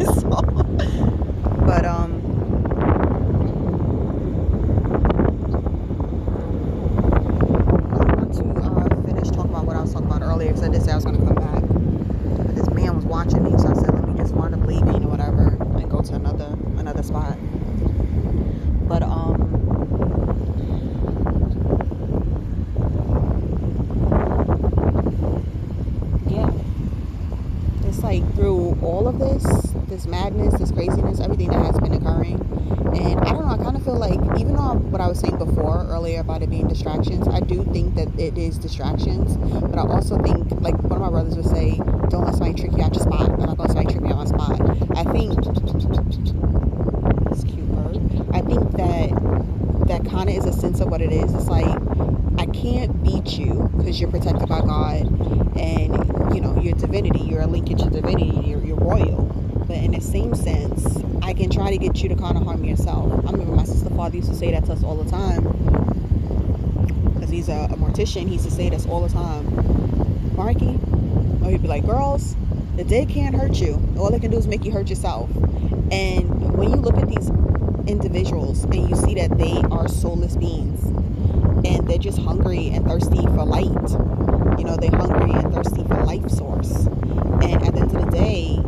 So, but I want to finish talking about what I was talking about earlier, because I did say I was going to come back, but this man was watching me, so I said let me just wind up leaving or whatever and go to another spot. But yeah, it's like through all of this madness, this craziness, everything that has been occurring. And I don't know, I kind of feel like, even though what I was saying before earlier about it being distractions, I do think that it is distractions. But I also think, like one of my brothers would say, don't let somebody trick you out your spot. I'm not going to let somebody trick me out my spot. I think, this cute bird, I think that kind of is a sense of what it is. It's like, I can't beat you because you're protected by God, and you know your divinity, you're a linkage to divinity, you're royal. But in the same sense, I can try to get you to kind of harm yourself. I remember my sister father used to say that to us all the time, because he's a mortician. He used to say this all the time, Marque, or he'd be like, girls, the dead can't hurt you, all they can do is make you hurt yourself. And when you look at these individuals and you see that they are soulless beings, and they're just hungry and thirsty for light. You know, they're hungry and thirsty for life source. And at the end of the day,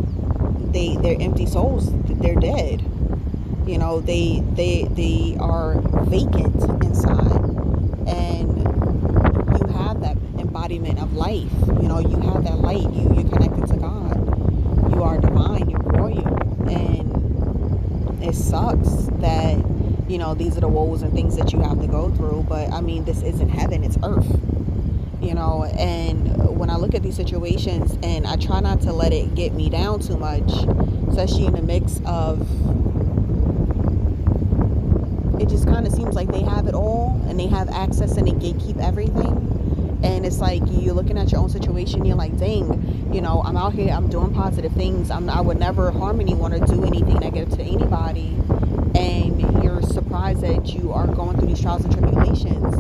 they're empty souls. They're dead. You know, they are vacant inside. And you have that embodiment of life. You know, you have that light. You're connected to God. You are divine. You're royal. And it sucks that, you know, these are the woes and things that you have to go through. But I mean, this isn't heaven, it's earth. You know, and when I look at these situations, and I try not to let it get me down too much, especially in the mix of, it just kind of seems like they have it all and they have access and they gatekeep everything. And it's like you're looking at your own situation, you're like, dang, you know, I'm out here, I'm doing positive things, I would never harm anyone or do anything negative to anybody, and you're surprised that you are going through these trials and tribulations.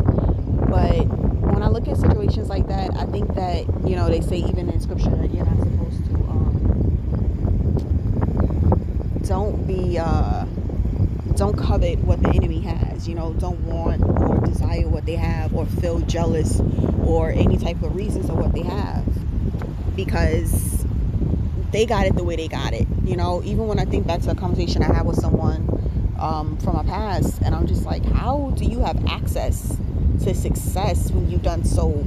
But when I look at situations like that, I think that, you know, they say even in scripture that you're not supposed to don't covet what the enemy has. You know, don't want or desire what they have, or feel jealous or any type of reasons of what they have, because they got it the way they got it. You know, even when I think back to a conversation I had with someone from my past, and I'm just like, how do you have access to success when you've done so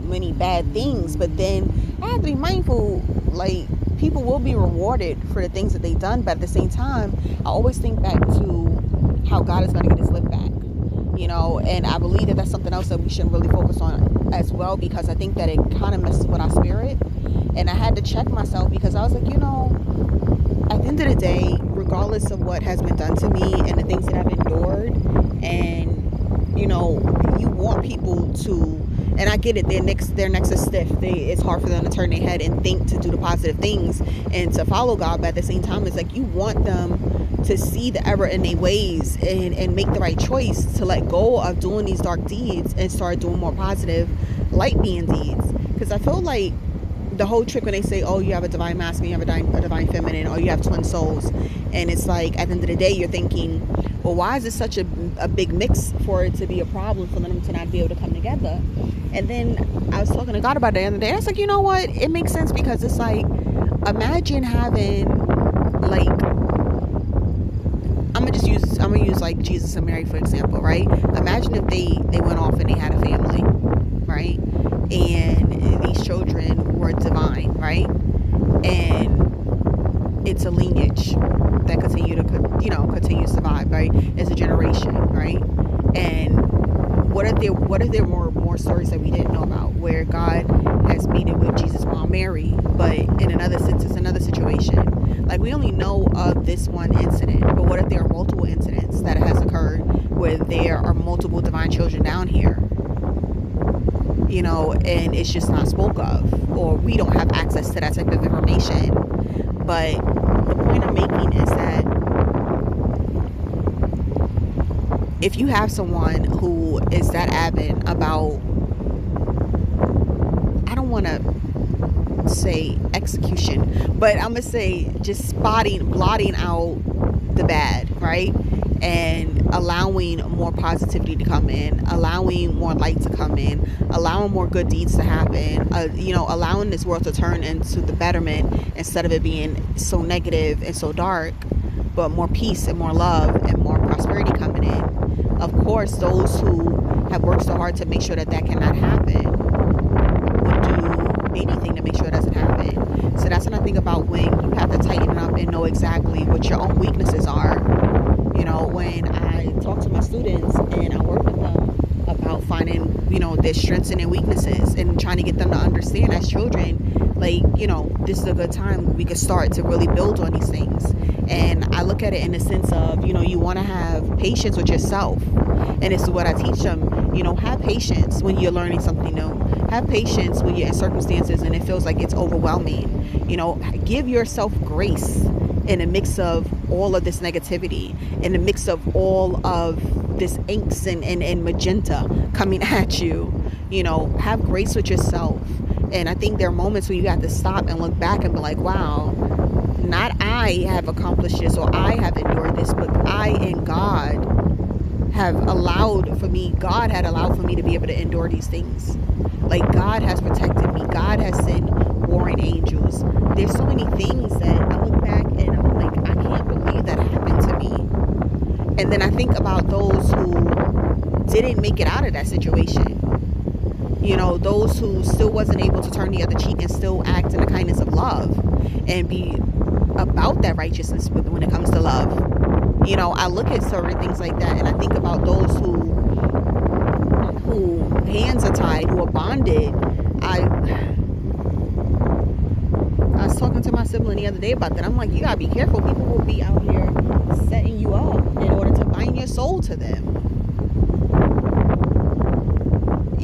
many bad things? But then I have to be mindful, like, people will be rewarded for the things that they've done, but at the same time, I always think back to how God is going to get his lift back, you know. And I believe that that's something else that we shouldn't really focus on as well, because I think that it kind of messes with our spirit. And I had to check myself, because I was like, you know, at the end of the day, regardless of what has been done to me and the things that I've endured, and you know, you want people to, and I get it, their necks are stiff, it's hard for them to turn their head and think to do the positive things and to follow God. But at the same time, it's like you want them to see the error in their ways and make the right choice to let go of doing these dark deeds and start doing more positive light being deeds. Because I feel like the whole trick when they say, oh, you have a divine masculine, you have a divine feminine, or you have twin souls, and it's like at the end of the day you're thinking, well, why is it such a big mix for it to be a problem for them to not be able to come together? And then I was talking to God about it the other day. I was like, you know what, it makes sense, because it's like, imagine having, like, I'm gonna use like Jesus and Mary for example, right? Imagine if they went off and they had a family, right? And these children were divine, right? And it's a lineage that continue to survive, right? It's a generation, right? And what if there were more stories that we didn't know about, where God has made it with Jesus' mom Mary, but in another sense it's another situation. Like, we only know of this one incident, but what if there are multiple incidents that has occurred where there are multiple divine children down here, you know, and it's just not spoke of, or we don't have access to that type of information. But the point I'm making is that if you have someone who is that avid about, I don't want to say execution, but I'm gonna say just blotting out the bad, right? And allowing more positivity to come in, allowing more light to come in, allowing more good deeds to happen, allowing this world to turn into the betterment instead of it being so negative and so dark, but more peace and more love and more prosperity coming in. Of course, those who have worked so hard to make sure that cannot happen would do anything to make sure it doesn't happen. So that's what I think about when you have to tighten up and know exactly what your own weaknesses are. When I talk to my students and I work with them about finding, their strengths and their weaknesses and trying to get them to understand as children, this is a good time we could start to really build on these things. And I look at it in the sense of, you want to have patience with yourself. And this is what I teach them, have patience when you're learning something new. Have patience when you're in circumstances and it feels like it's overwhelming. Give yourself grace in a mix of all of this negativity, in a mix of all of this inks and magenta coming at you. Have grace with yourself. And I think there are moments where you have to stop and look back and be like, wow, not I have accomplished this or I have endured this, but I and God have allowed for me, God had allowed for me to be able to endure these things. Like, God has protected me. God has sent warring angels. There's so many things that I look back and I'm like, I can't believe that happened to me. And then I think about those who didn't make it out of that situation. Those who still wasn't able to turn the other cheek and still act in the kindness of love and be about that righteousness when it comes to love. I look at certain things like that and I think about those who hands are tied, who are bonded. I was talking to my sibling the other day about that. I'm like, you gotta be careful. People will be out here setting you up in order to bind your soul to them.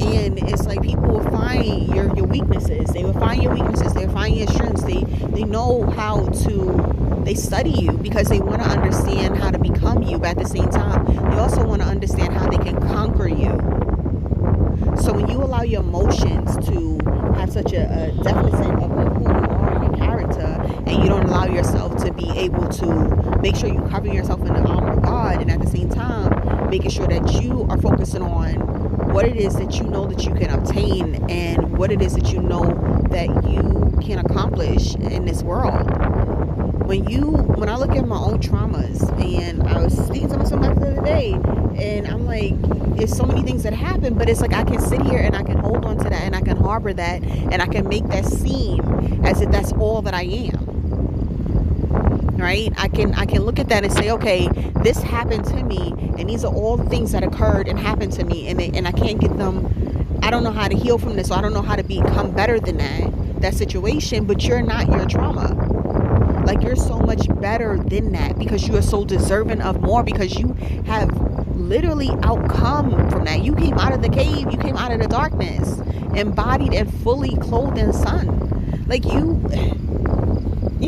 And it's like people will find your weaknesses. They will find your weaknesses. They will find your strengths. They know how to, they study you because they want to understand how to become you. But at the same time, they also want to understand how they can conquer you. So when you allow your emotions to have such a deficit of who you are and your character, and you don't allow yourself to be able to make sure you cover yourself in the armor of God, and at the same time making sure that you are focusing on what it is that you know that you can obtain and what it is that you know that you can accomplish in this world. When I look at my own traumas, and I was speaking to myself the other day, and I'm like, there's so many things that happen, but it's like I can sit here and I can hold on to that and I can harbor that and I can make that seem as if that's all that I am. Right? I can look at that and say, okay, this happened to me, and these are all the things that occurred and happened to me, and I can't get them. I don't know how to heal from this, or I don't know how to become better than that situation. But you're not your trauma. Like, you're so much better than that because you are so deserving of more, because you have literally outcome from that. You came out of the cave, you came out of the darkness, embodied and fully clothed in the sun. Like, you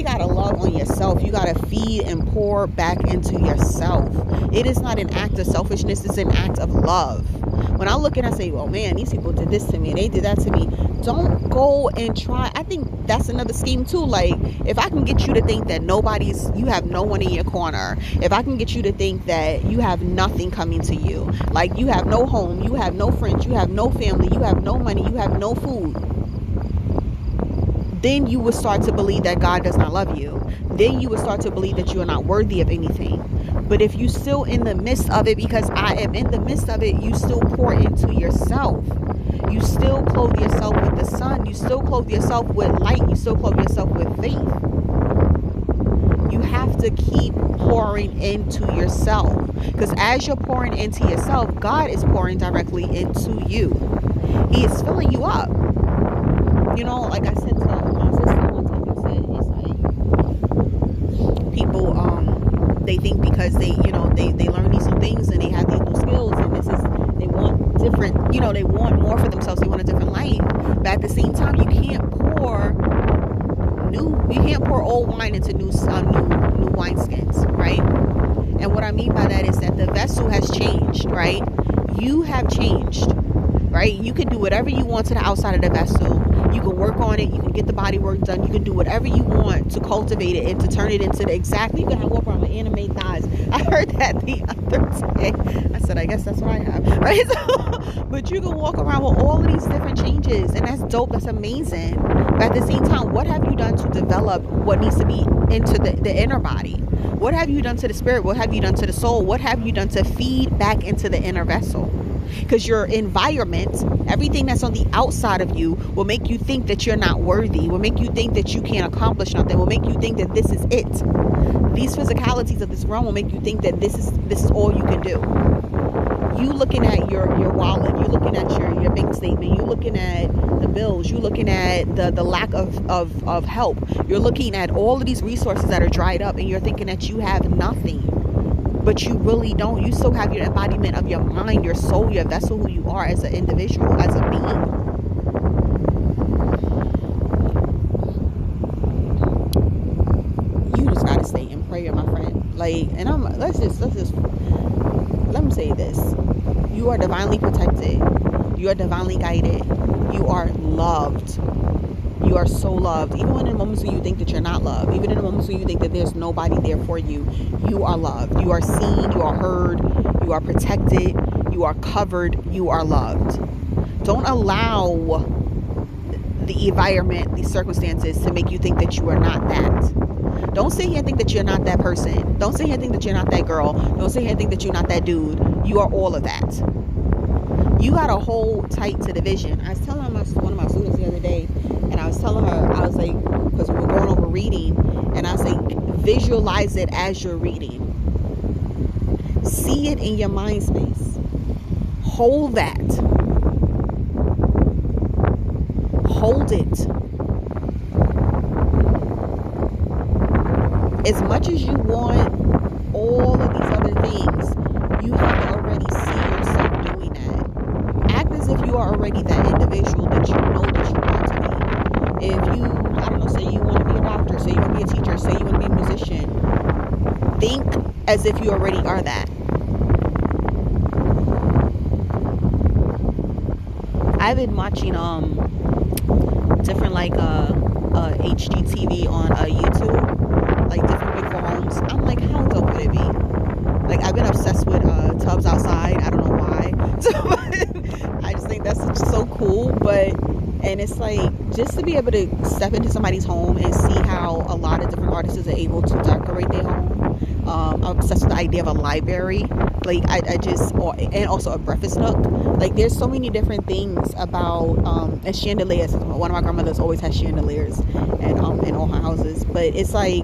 gotta love on yourself. You gotta feed and pour back into yourself. It is not an act of selfishness, it's an act of love. When I look and I say, well, man, these people did this to me, they did that to me, don't go and try. I think that's another scheme too. Like, if I can get you to think that you have no one in your corner, if I can get you to think that you have nothing coming to you, like you have no home, you have no friends, you have no family, you have no money, you have no food, then you will start to believe that God does not love you. Then you will start to believe that you are not worthy of anything. But if you still in the midst of it, because I am in the midst of it, you still pour into yourself. You still clothe yourself with the sun. You still clothe yourself with light. You still clothe yourself with faith. You have to keep pouring into yourself. Because as you're pouring into yourself, God is pouring directly into you. He is filling you up. Like I said to my sister one time, I said, it's like people, they think because they learn these new things and they have these new skills, and they want different, they want more for themselves, they want a different life. But at the same time, you can't pour old wine into new wineskins, right? And what I mean by that is that the vessel has changed, right? You have changed. right? You can do whatever you want to the outside of the vessel. You can work on it. You can get the body work done. You can do whatever you want to cultivate it and to turn it into the exactly. You can walk around with anime thighs. I heard that the other day. I said, I guess that's what I have, right? So, but you can walk around with all of these different changes, and that's dope. That's amazing. But at the same time, what have you done to develop what needs to be into the inner body? What have you done to the spirit? What have you done to the soul? What have you done to feed back into the inner vessel? Because your environment, everything that's on the outside of you, will make you think that you're not worthy, will make you think that you can't accomplish nothing, will make you think that this is it. These physicalities of this realm will make you think that this is all you can do. You looking at your wallet, you looking at your bank statement, you looking at the bills, you looking at the lack of help, you're looking at all of these resources that are dried up, and you're thinking that you have nothing. But you really don't. You still have your embodiment of your mind, your soul, your vessel, who you are as an individual, as a being. You just gotta stay in prayer, my friend. Like, and let me say this. You are divinely protected. You are divinely guided. You are loved. You are so loved. Even in the moments where you think that you're not loved, even in the moments where you think that there's nobody there for you, you are loved. You are seen, you are heard, you are protected, you are covered, you are loved. Don't allow the environment, these circumstances, to make you think that you are not that. Don't sit here and think that you're not that person. Don't sit here and think that you're not that girl. Don't sit here and think that you're not that dude. You are all of that. You got to hold tight to the vision. I was telling one of my students the other day, and I was telling her, I was like, because we were going over reading, and I was like, visualize it as you're reading. See it in your mind space. Hold that. Hold it. As much as you want all of these other things, you have to already see yourself doing that. Act as if you are already that individual that you know that you want to be. If you, I don't know, say you want to be a doctor, say you want to be a teacher, say you want to be a musician, think as if you already are that. I've been watching different like HGTV on YouTube, like different beautiful homes. I'm like, how dope would it be? Like, I've been obsessed with tubs outside. I don't know why. I just think that's so cool. And it's like, just to be able to step into somebody's home and see how a lot of different artists are able to decorate their home. I'm obsessed with the idea of a library. Like, and also a breakfast nook. Like, there's so many different things about, and chandeliers. One of my grandmothers always has chandeliers and in all her houses. But it's like,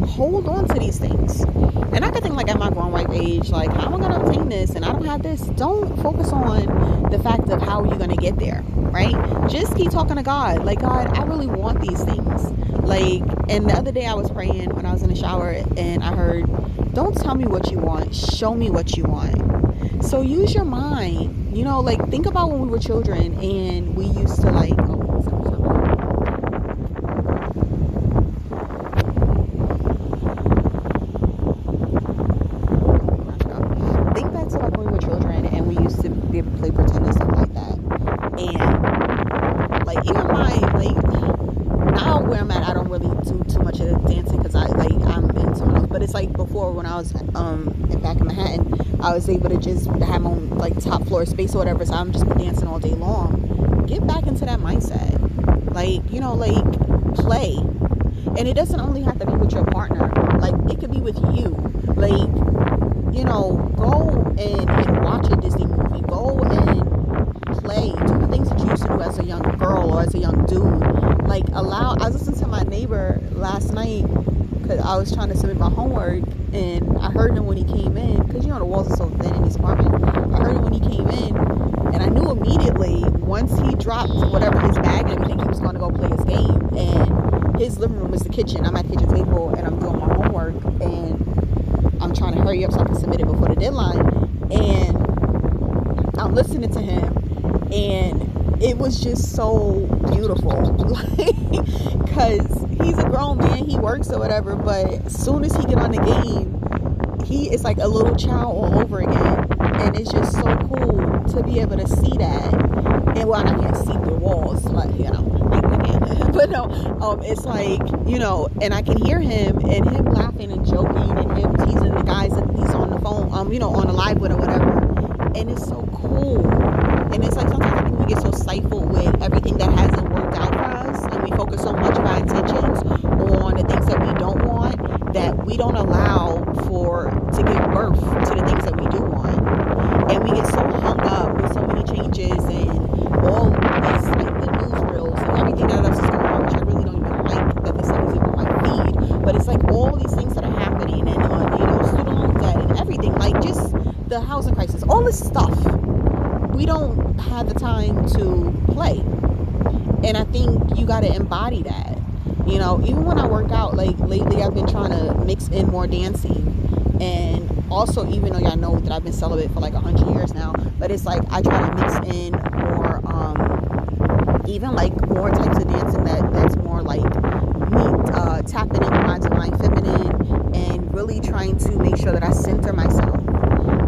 hold on to these things. And I could think, like, at my grown ripe age, like, how am I going to obtain this? And I don't have this. Don't focus on the fact of how you're going to get there, right? Just keep talking to God. Like, God, I really want these things. Like, and the other day I was praying when I was in the shower, and I heard, don't tell me what you want, show me what you want. So use your mind. You know, like, think about when we were children and we used to, like, think back to, like, when we were children and we used to be able to play pretend and stuff like that. And, like, even now where I'm at, I don't really do too much of the dancing because I'm in someone else. But it's like before, when I was back in Manhattan, I was able to just have my own, like, top floor space or whatever. So I'm just dancing all day long. Get back into that mindset. Like, you know, like, play. And it doesn't only have to be with your partner. Like, it could be with you. Like, you know, go and watch a Disney movie. Go and play. Do the things that you used to do as a young girl or as a young dude. Like, I was listening to my neighbor last night because I was trying to submit my homework, and I heard him when he came in, because, you know, the walls are so thin in his apartment. I heard him when he came in, and I knew immediately, once he dropped whatever, his bag and everything, he was going to go play his game. And his living room is the kitchen. I'm at the kitchen table, and I'm doing my homework, and I'm trying to hurry up so I can submit it before the deadline. And I'm listening to him, and it was just so beautiful. Like, because he's a grown man, he works or whatever, but as soon as he get on the game, he is like a little child all over again. And it's just so cool to be able to see that. And well, I can't see through walls, like, you know, I can't. But no, it's like, you know, and I can hear him and him laughing and joking and him teasing the guys that he's on the phone, you know, on the live with or whatever. And it's so cool. And it's like sometimes I think we get so stifled with everything that hasn't worked out for us, and we focus so much of our intentions on the things that we don't want, that we don't allow to give birth to the things that we do want. And we get so hung up with so many changes and all this, like the newsreels and everything that else is going on, which I really don't even like that this stuff is even on my feed. But it's like all these things that are happening, and you know, student loan debt and everything, like just the housing crisis, all this stuff. We don't have the time to play. And I think you got to embody that. You know, even when I work out, like lately I've been trying to mix in more dancing. And also, even though y'all know that I've been celibate for like 100 years now, but it's like I try to mix in more, even like more types of dancing that's more like me tapping into my divine feminine and really trying to make sure that I center myself.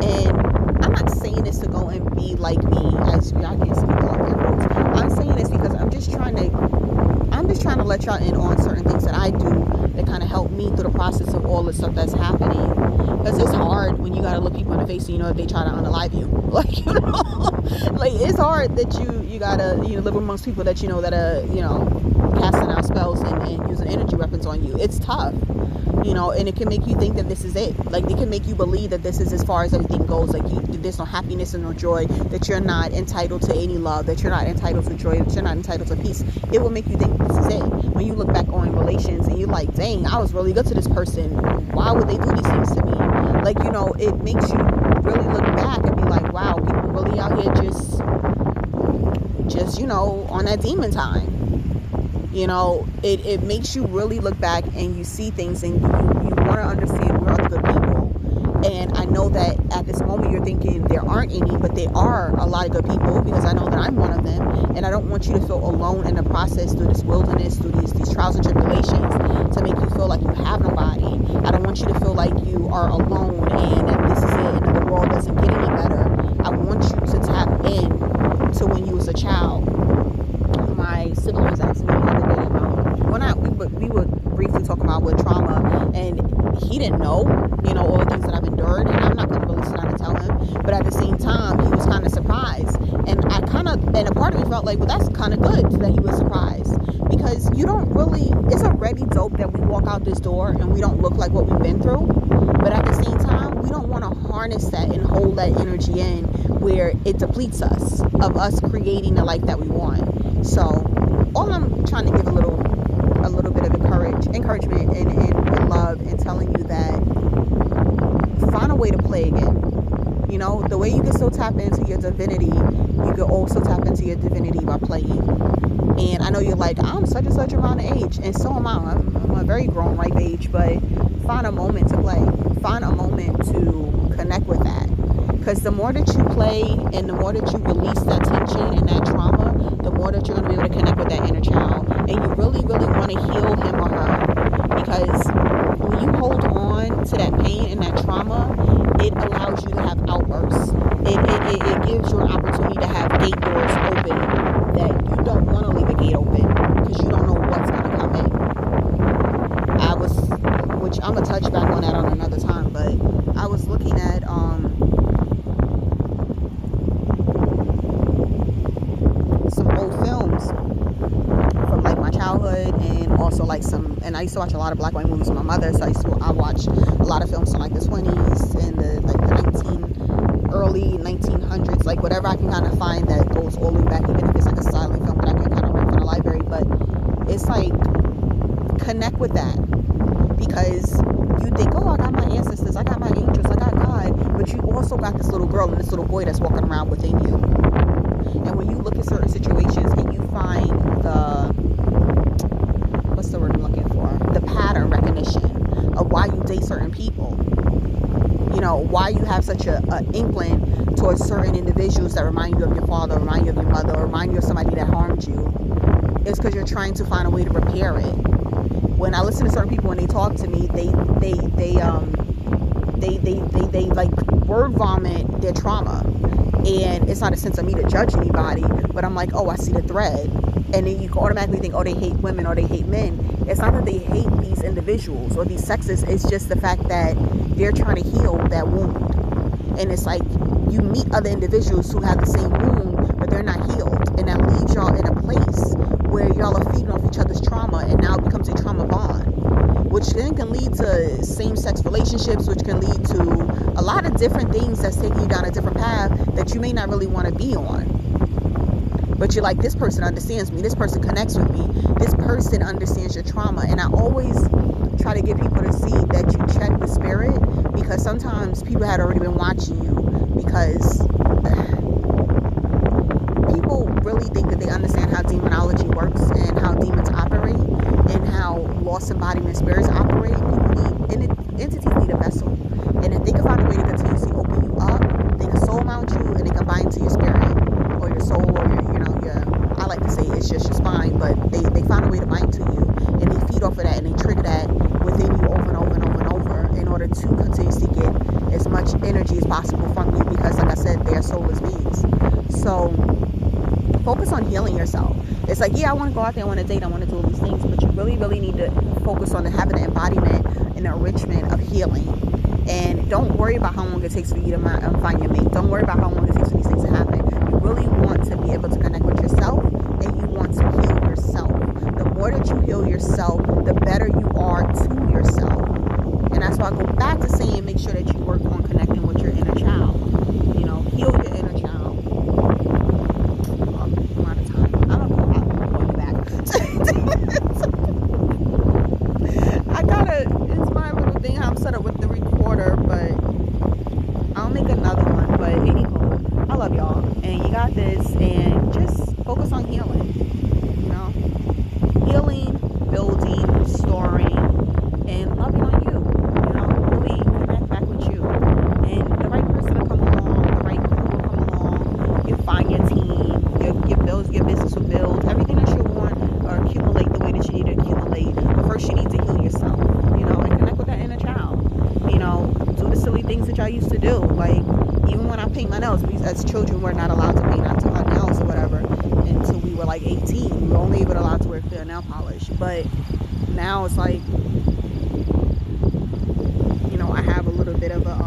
And I'm not saying this to go and be like me, as y'all can't see me doing air quotes. I'm saying this because I'm just trying to let y'all in on certain things that I do that kind of help me through the process of all the stuff that's happening. Because it's hard when you gotta look people in the face and you know they try to unalive you. Like, you know, like it's hard that you gotta, you know, live amongst people that you know that are, you know, casting out spells and using energy weapons on you. It's tough. You know, and it can make you think that this is it. Like, it can make you believe that this is as far as everything goes. Like, there's no happiness and no joy, that you're not entitled to any love, that you're not entitled to joy, that you're not entitled to peace. It will make you think this is it. When you look back on relations and you're like, dang, I was really good to this person. Why would they do these things to me? Like, you know, it makes you really look back and be like, wow, people really out here just, you know, on that demon time. You know, it makes you really look back and you see things and you want to understand we're other good people. And I know that at this moment you're thinking there aren't any, but there are a lot of good people, because I know that I'm one of them. And I don't want you to feel alone in the process through this wilderness, through these trials and tribulations, to make you feel like you have nobody. I don't want you to feel like you are alone and that this is it and the world doesn't get any better. I want you to tap in to when you was a child. My sibling was asking me the other day about we were briefly talking about with trauma, and he didn't know, you know, all the things that I've endured, and I'm not going to really sit down and tell him, but at the same time he was kind of surprised, and a part of me felt like, well, that's kind of good that he was surprised, because you don't really, it's already dope that we walk out this door and we don't look like what we've been through, but at the same time we don't want to harness that and hold that energy in where it depletes us of us creating the life that we want. So all I'm trying to give a little bit of encouragement and love, and telling you that find a way to play again. You know, the way you can still tap into your divinity, you can also tap into your divinity by playing. And I know you're like, I'm such and such amount of age, and so am I. I'm a very grown ripe age, but find a moment to play. Find a moment to connect with that. Because the more that you play and the more that you release that tension and that trauma, the more that you're going to be able to connect with that inner child. And you really, really want to heal him or her. Because when you hold on to that pain and that trauma, it allows you to have outbursts. It gives you an opportunity to have gate doors open that you don't want to leave a gate open, because you don't know what's going to come in. Which I'm going to touch back on that on another time, but I was looking at some old films from like my childhood, and also like and I used to watch a lot of black and white movies with my mother, so I watched a lot of films from like the 20s and the early 1900s, like whatever I can kind of find that goes all the way back, even if it's like a silent film that I can kind of rent from the library. But it's like, connect with that, because you think, oh, I got my ancestors, I got my angels, I got God, but you also got this little girl and this little boy that's walking around within you. And when you look at certain situations and you find what's the word I'm looking for? The pattern recognition of why you date certain people. You know, why you have such a inkling towards certain individuals that remind you of your father, remind you of your mother, or remind you of somebody that harmed you. It's because you're trying to find a way to repair it. When I listen to certain people, when they talk to me, they they like word vomit their trauma. And it's not a sense of me to judge anybody, but I'm like, oh, I see the thread. And then you automatically think, oh, they hate women or they hate men. It's not that they hate these individuals or these sexes. It's just the fact that they're trying to heal that wound. And it's like you meet other individuals who have the same wound, but they're not healed. And that leaves y'all in a place where y'all are feeding off each other's trauma, and now it becomes a trauma bond, which then can lead to same-sex relationships, which can lead to a lot of different things that's taking you down a different path that you may not really want to be on. But you're like, this person understands me, this person connects with me, this person understands your trauma. And I always try to get people to see that you check the spirit, because sometimes people had already been watching you, because people really think that they understand how demonology works and how demons operate and how lost embodiment spirits operate. People need, entities need a vessel. And if they can find a way to continuously open you up, they can soul mount you and they can bind to your spirit or your soul or I like to say it's just your spine, but they find a way to bind to you, and they feed off of that, and they trigger that within you over and over and over and over in order to continuously get as much energy as possible from you, because like I said, they are soulless beings. So focus on healing yourself. It's like, yeah, I want to go out there, I want to date, I want to do all these things, but you really, really need to focus on having the embodiment and the enrichment of healing. And don't worry about how long it takes for you to find your mate. Don't worry about how long it takes for these things to happen. You really want to be able to connect with yourself, and you want to heal yourself. The more that you heal yourself, the better you are to yourself. And that's why I go back to saying, make sure that you work on connecting with your inner child. You know, heal your inner child. I'm out of time. I'll call you back. It's my little thing how I'm set up with the recorder, but I'll make another one. But anywho, I love y'all, and you got this, and just focus on healing. You know, healing, building, restoring, and loving on you. You know, really connect back with you, and the right person will come along, the right people will come along. You find your team, your business will build, everything that you want or accumulate the way that you need to accumulate. But first, you need to heal yourself. You know, and connect with that inner child. You know, do the silly things that y'all used to do. Like, even when I paint my nails, as children, we're not allowed to paint our nails or whatever until we were like 18. We were only able to allowed to wear clear nail polish. But now it's like, you know, I have a little bit of a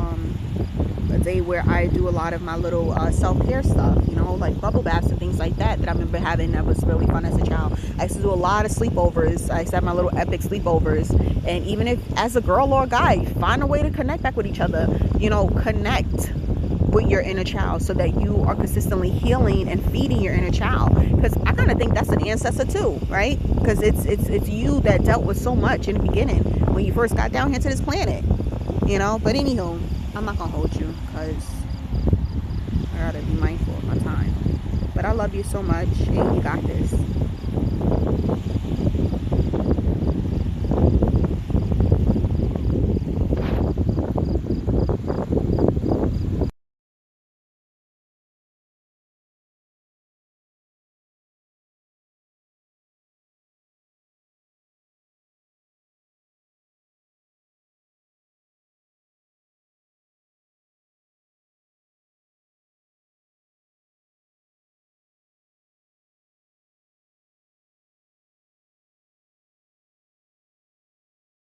day where I do a lot of my little self-care stuff, you know, like bubble baths and things like that I remember having. That was really fun as a child. I used to do a lot of sleepovers. I used to have my little epic sleepovers. And even if as a girl or a guy, find a way to connect back with each other. You know, connect with your inner child so that you are consistently healing and feeding your inner child, because I kind of think that's an ancestor too, right? Because it's you that dealt with so much in the beginning when you first got down here to this planet, you know. But anywho, I'm not gonna hold you because I gotta be mindful of my time. But I love you so much, and you got this.